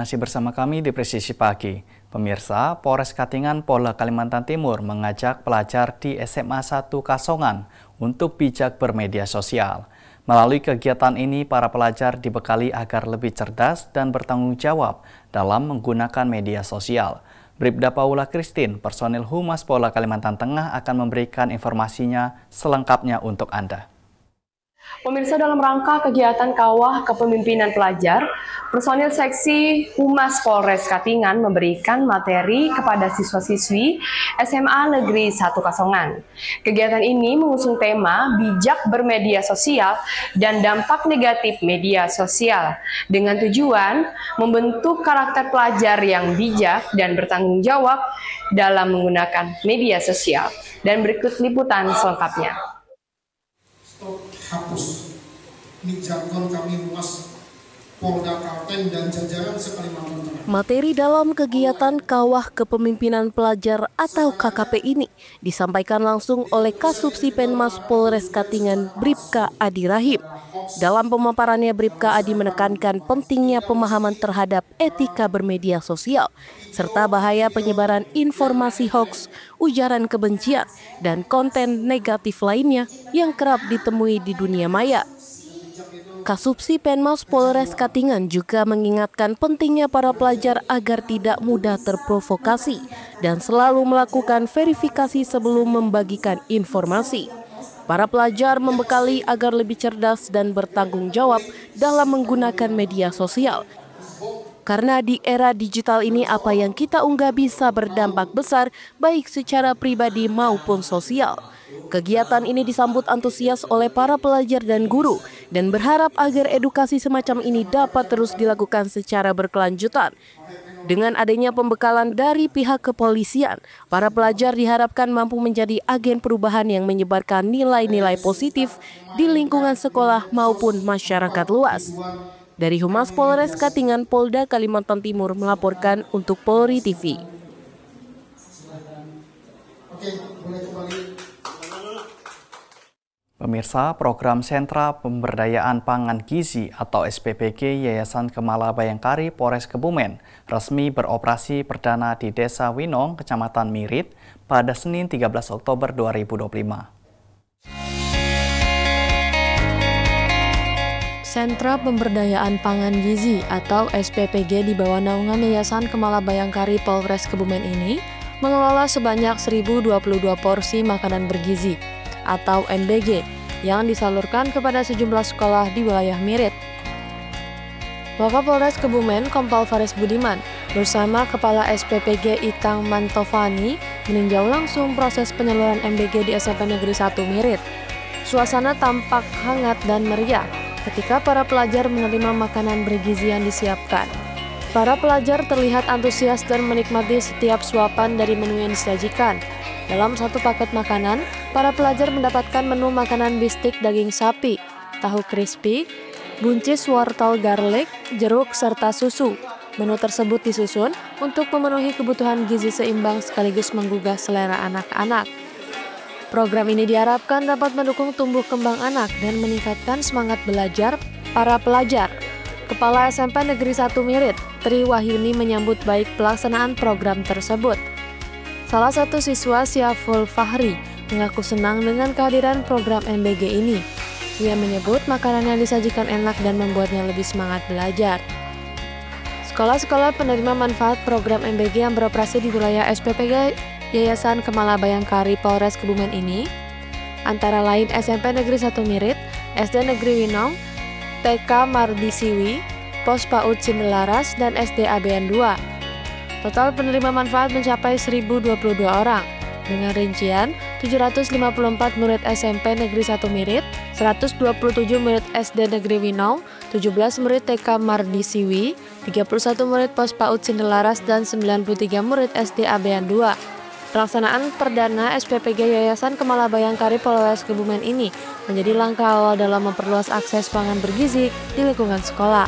Masih bersama kami di Presisi Pagi. Pemirsa, Polres Katingan, Polda Kalimantan Timur mengajak pelajar di SMA 1 Kasongan untuk bijak bermedia sosial. Melalui kegiatan ini, para pelajar dibekali agar lebih cerdas dan bertanggung jawab dalam menggunakan media sosial. Bribda Paula Christine, personil Humas Polda Kalimantan Tengah akan memberikan informasinya selengkapnya untuk Anda. Pemirsa, dalam rangka kegiatan Kawah Kepemimpinan Pelajar, personil seksi Humas Polres Katingan memberikan materi kepada siswa-siswi SMA Negeri 1 Kasongan. Kegiatan ini mengusung tema bijak bermedia sosial dan dampak negatif media sosial dengan tujuan membentuk karakter pelajar yang bijak dan bertanggung jawab dalam menggunakan media sosial. Dan berikut liputan selengkapnya. Hapus. Ini jargon kami Humas Polda Kalteng dan jajaran se-Kalimantan Tengah. Materi dalam kegiatan Kawah Kepemimpinan Pelajar atau KKP ini disampaikan langsung oleh Kasubsi Penmas Polres Katingan, Bribka Adi Rahim. Dalam pemaparannya, Bribka Adi menekankan pentingnya pemahaman terhadap etika bermedia sosial, serta bahaya penyebaran informasi hoaks, ujaran kebencian, dan konten negatif lainnya yang kerap ditemui di dunia maya. Kasubsi Penmas Polres Katingan juga mengingatkan pentingnya para pelajar agar tidak mudah terprovokasi dan selalu melakukan verifikasi sebelum membagikan informasi. Para pelajar membekali agar lebih cerdas dan bertanggung jawab dalam menggunakan media sosial. Karena di era digital ini apa yang kita unggah bisa berdampak besar baik secara pribadi maupun sosial. Kegiatan ini disambut antusias oleh para pelajar dan guru dan berharap agar edukasi semacam ini dapat terus dilakukan secara berkelanjutan. Dengan adanya pembekalan dari pihak kepolisian, para pelajar diharapkan mampu menjadi agen perubahan yang menyebarkan nilai-nilai positif di lingkungan sekolah maupun masyarakat luas. Dari Humas Polres Katingan, Polda Kalimantan Timur melaporkan untuk Polri TV. Pemirsa, program Sentra Pemberdayaan Pangan Gizi atau SPPG Yayasan Kemala Bayangkari Polres Kebumen resmi beroperasi perdana di Desa Winong, Kecamatan Mirit pada Senin 13 Oktober 2025. Sentra Pemberdayaan Pangan Gizi atau SPPG di bawah naungan Yayasan Kemala Bayangkari Polres Kebumen ini mengelola sebanyak 1022 porsi makanan bergizi atau MBG yang disalurkan kepada sejumlah sekolah di wilayah Mirit. Wakapolres Kebumen Kompol Faris Budiman bersama Kepala SPPG Itang Mantovani meninjau langsung proses penyaluran MBG di SMP Negeri 1 Mirit. Suasana tampak hangat dan meriah ketika para pelajar menerima makanan bergizi yang disiapkan. Para pelajar terlihat antusias dan menikmati setiap suapan dari menu yang disajikan. Dalam satu paket makanan, para pelajar mendapatkan menu makanan bistik daging sapi, tahu crispy, buncis wortel garlic, jeruk, serta susu. Menu tersebut disusun untuk memenuhi kebutuhan gizi seimbang sekaligus menggugah selera anak-anak. Program ini diharapkan dapat mendukung tumbuh kembang anak dan meningkatkan semangat belajar para pelajar. Kepala SMP Negeri 1 Mirit, Tri Wahyuni menyambut baik pelaksanaan program tersebut. Salah satu siswa, Syaful Fahri, mengaku senang dengan kehadiran program MBG ini. Ia menyebut makanan yang disajikan enak dan membuatnya lebih semangat belajar. Sekolah-sekolah penerima manfaat program MBG yang beroperasi di wilayah SPPG Yayasan Kemala Bayangkari Polres Kebumen ini antara lain SMP Negeri 1 Mirit, SD Negeri Winong, TK Mardisiwi, Pos PAUD Sindelaras, dan SD ABN 2. Total penerima manfaat mencapai 1022 orang, dengan rincian 754 murid SMP Negeri 1 Mirit, 127 murid SD Negeri Winong, 17 murid TK Mardisiwi, 31 murid Pos PAUD Sindelaras, dan 93 murid SD ABN 2. Pelaksanaan perdana SPPG Yayasan Kemala Bayangkari Polres Kebumen ini menjadi langkah awal dalam memperluas akses pangan bergizi di lingkungan sekolah.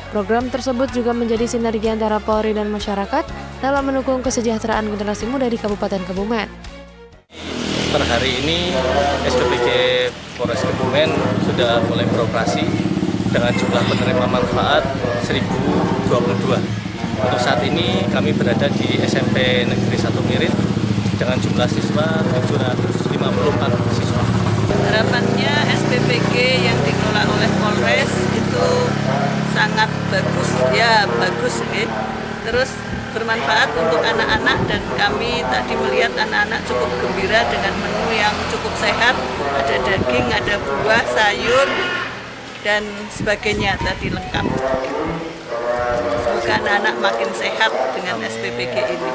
Program tersebut juga menjadi sinergi antara Polri dan masyarakat dalam mendukung kesejahteraan generasi muda di Kabupaten Kebumen. Per hari ini SPPG Polres Kebumen sudah mulai beroperasi dengan jumlah penerima manfaat 1022. Untuk saat ini kami berada di SMP Negeri 1 Mirit dengan jumlah siswa 754 siswa. Harapannya SPPG yang dikelola oleh Polres itu sangat bagus, ya bagus nih. Terus bermanfaat untuk anak-anak, dan kami tadi melihat anak-anak cukup gembira dengan menu yang cukup sehat, ada daging, ada buah, sayur, dan sebagainya tadi lengkap. Semoga anak-anak makin sehat dengan SPPG ini.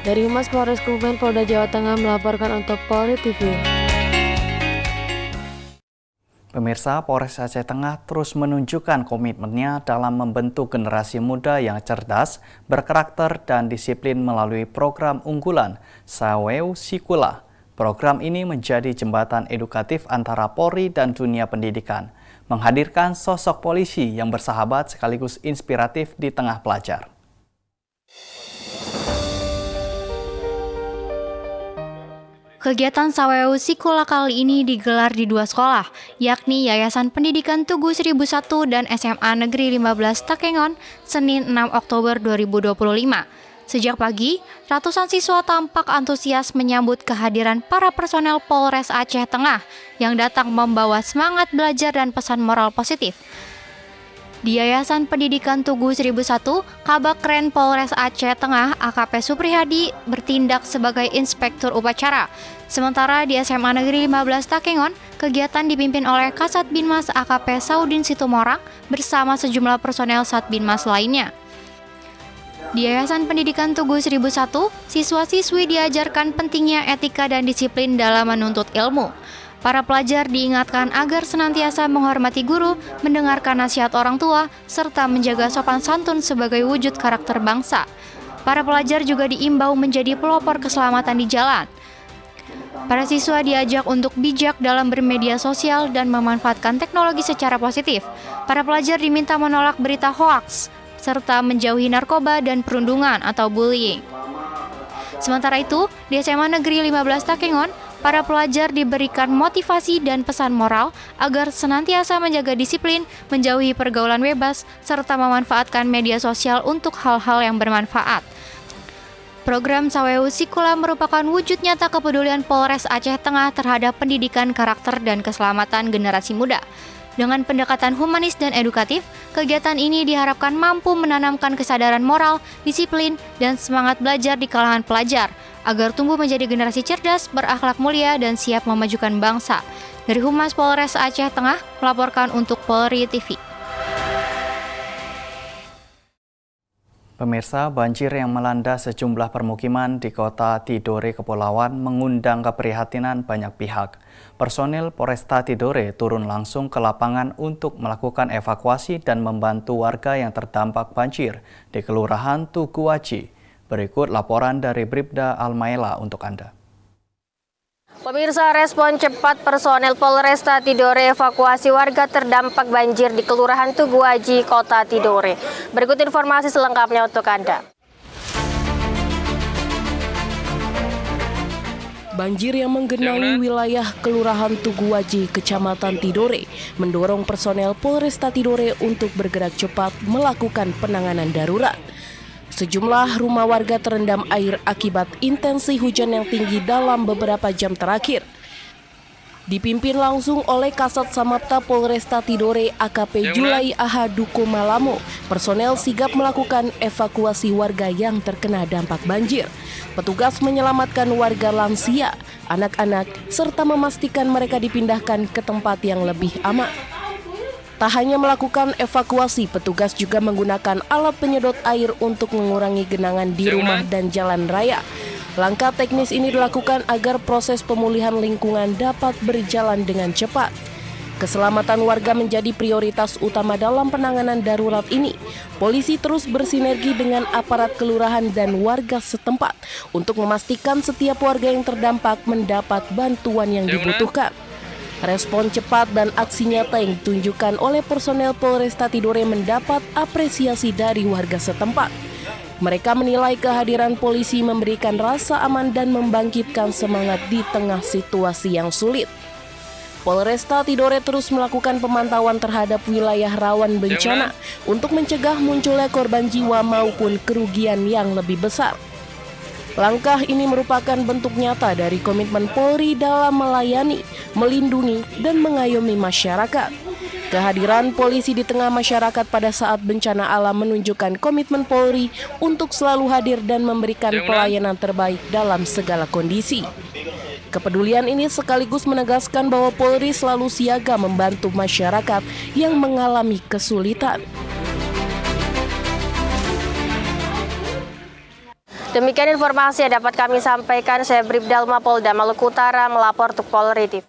Dari Humas Polres Kebumen Polda Jawa Tengah melaporkan untuk Polri TV. Pemirsa, Polres Aceh Tengah terus menunjukkan komitmennya dalam membentuk generasi muda yang cerdas, berkarakter, dan disiplin melalui program unggulan Saweu Sikula. Program ini menjadi jembatan edukatif antara Polri dan dunia pendidikan, menghadirkan sosok polisi yang bersahabat sekaligus inspiratif di tengah pelajar. Kegiatan Saweu Sikula kali ini digelar di 2 sekolah, yakni Yayasan Pendidikan Tugu 1001 dan SMA Negeri 15 Takengon, Senin 6 Oktober 2025. Sejak pagi, ratusan siswa tampak antusias menyambut kehadiran para personel Polres Aceh Tengah yang datang membawa semangat belajar dan pesan moral positif. Di Yayasan Pendidikan Tugu 1001, Kabak Kren Polres Aceh Tengah AKP Suprihadi bertindak sebagai inspektur upacara. Sementara di SMA Negeri 15 Takengon, kegiatan dipimpin oleh Kasat Binmas AKP Saudin Situmorang bersama sejumlah personel Satbinmas lainnya. Di Yayasan Pendidikan Tugu 1001, siswa-siswi diajarkan pentingnya etika dan disiplin dalam menuntut ilmu. Para pelajar diingatkan agar senantiasa menghormati guru, mendengarkan nasihat orang tua, serta menjaga sopan santun sebagai wujud karakter bangsa. Para pelajar juga diimbau menjadi pelopor keselamatan di jalan. Para siswa diajak untuk bijak dalam bermedia sosial dan memanfaatkan teknologi secara positif. Para pelajar diminta menolak berita hoaks, serta menjauhi narkoba dan perundungan atau bullying. Sementara itu, di SMA Negeri 15 Takengon, para pelajar diberikan motivasi dan pesan moral agar senantiasa menjaga disiplin, menjauhi pergaulan bebas, serta memanfaatkan media sosial untuk hal-hal yang bermanfaat. Program Saweu Sikula merupakan wujud nyata kepedulian Polres Aceh Tengah terhadap pendidikan karakter dan keselamatan generasi muda. Dengan pendekatan humanis dan edukatif, kegiatan ini diharapkan mampu menanamkan kesadaran moral, disiplin, dan semangat belajar di kalangan pelajar, agar tumbuh menjadi generasi cerdas, berakhlak mulia, dan siap memajukan bangsa. Dari Humas Polres Aceh Tengah, melaporkan untuk Polri TV. Pemirsa, banjir yang melanda sejumlah permukiman di kota Tidore, Kepulauan mengundang keprihatinan banyak pihak. Personil Polresta Tidore turun langsung ke lapangan untuk melakukan evakuasi dan membantu warga yang terdampak banjir di Kelurahan Tugu Aji. Berikut laporan dari Bribda Almaela untuk Anda. Pemirsa, respon cepat personel Polresta Tidore evakuasi warga terdampak banjir di Kelurahan Tugu Aji, Kota Tidore. Berikut informasi selengkapnya untuk Anda. Banjir yang menggenangi wilayah Kelurahan Tugu Aji, Kecamatan Tidore, mendorong personel Polresta Tidore untuk bergerak cepat melakukan penanganan darurat. Sejumlah rumah warga terendam air akibat intensi hujan yang tinggi dalam beberapa jam terakhir. Dipimpin langsung oleh Kasat Samapta Polresta Tidore AKP Julai Ahaduko Malamo, personel sigap melakukan evakuasi warga yang terkena dampak banjir. Petugas menyelamatkan warga lansia, anak-anak, serta memastikan mereka dipindahkan ke tempat yang lebih aman. Tak hanya melakukan evakuasi, petugas juga menggunakan alat penyedot air untuk mengurangi genangan di rumah dan jalan raya. Langkah teknis ini dilakukan agar proses pemulihan lingkungan dapat berjalan dengan cepat. Keselamatan warga menjadi prioritas utama dalam penanganan darurat ini. Polisi terus bersinergi dengan aparat kelurahan dan warga setempat untuk memastikan setiap warga yang terdampak mendapat bantuan yang dibutuhkan. Respon cepat dan aksi nyata yang ditunjukkan oleh personel Polresta Tidore mendapat apresiasi dari warga setempat. Mereka menilai kehadiran polisi memberikan rasa aman dan membangkitkan semangat di tengah situasi yang sulit. Polresta Tidore terus melakukan pemantauan terhadap wilayah rawan bencana untuk mencegah munculnya korban jiwa maupun kerugian yang lebih besar. Langkah ini merupakan bentuk nyata dari komitmen Polri dalam melayani, melindungi, dan mengayomi masyarakat. Kehadiran polisi di tengah masyarakat pada saat bencana alam menunjukkan komitmen Polri untuk selalu hadir dan memberikan pelayanan terbaik dalam segala kondisi. Kepedulian ini sekaligus menegaskan bahwa Polri selalu siaga membantu masyarakat yang mengalami kesulitan. Demikian informasi yang dapat kami sampaikan. Saya Bribda Polda Maluku Utara melapor untuk Polri TV.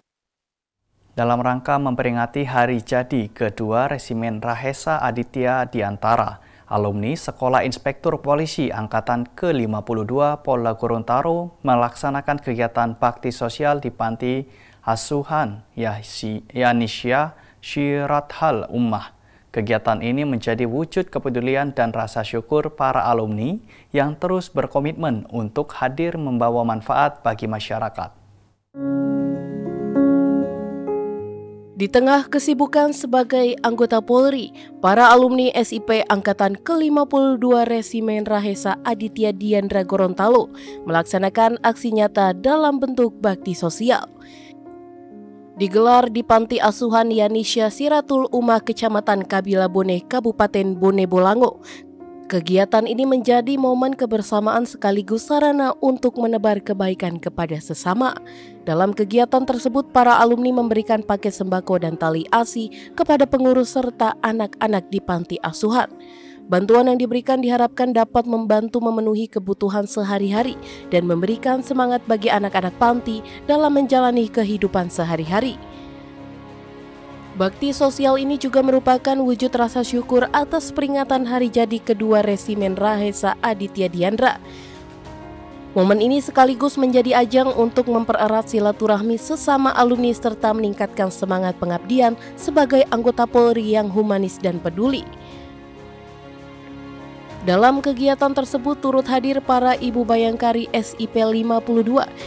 Dalam rangka memperingati hari jadi kedua Resimen Rahesa Aditya Diantara, alumni Sekolah Inspektur Polisi Angkatan ke-52 Polda Gorontalo melaksanakan kegiatan bakti sosial di Panti Asuhan Yanisya Syirathal Ummah. Kegiatan ini menjadi wujud kepedulian dan rasa syukur para alumni yang terus berkomitmen untuk hadir membawa manfaat bagi masyarakat. Di tengah kesibukan sebagai anggota Polri, para alumni SIP Angkatan ke-52 Resimen Rahesa Aditya Diandra Gorontalo melaksanakan aksi nyata dalam bentuk bakti sosial. Digelar di Panti Asuhan Yanisya Syirathal Ummah Kecamatan Kabila Bone, Kabupaten Bone Bolango. Kegiatan ini menjadi momen kebersamaan sekaligus sarana untuk menebar kebaikan kepada sesama. Dalam kegiatan tersebut, para alumni memberikan paket sembako dan tali asi kepada pengurus serta anak-anak di Panti Asuhan. Bantuan yang diberikan diharapkan dapat membantu memenuhi kebutuhan sehari-hari dan memberikan semangat bagi anak-anak panti dalam menjalani kehidupan sehari-hari. Bakti sosial ini juga merupakan wujud rasa syukur atas peringatan hari jadi kedua Resimen Rahesa Aditya Diandra. Momen ini sekaligus menjadi ajang untuk mempererat silaturahmi sesama alumni serta meningkatkan semangat pengabdian sebagai anggota Polri yang humanis dan peduli. Dalam kegiatan tersebut turut hadir para ibu bayangkari SIP 52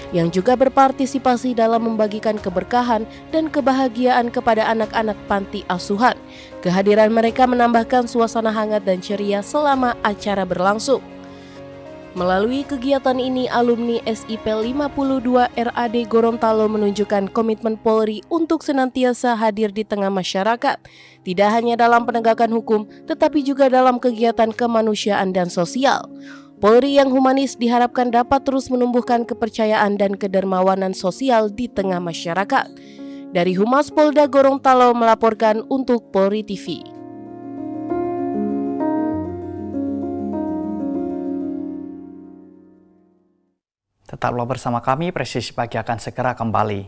yang juga berpartisipasi dalam membagikan keberkahan dan kebahagiaan kepada anak-anak panti asuhan. Kehadiran mereka menambahkan suasana hangat dan ceria selama acara berlangsung. Melalui kegiatan ini, alumni SIP 52 RAD Gorontalo menunjukkan komitmen Polri untuk senantiasa hadir di tengah masyarakat, tidak hanya dalam penegakan hukum, tetapi juga dalam kegiatan kemanusiaan dan sosial. Polri yang humanis diharapkan dapat terus menumbuhkan kepercayaan dan kedermawanan sosial di tengah masyarakat. Dari Humas Polda Gorontalo melaporkan untuk Polri TV. Tetaplah bersama kami, Presisi Pagi akan segera kembali.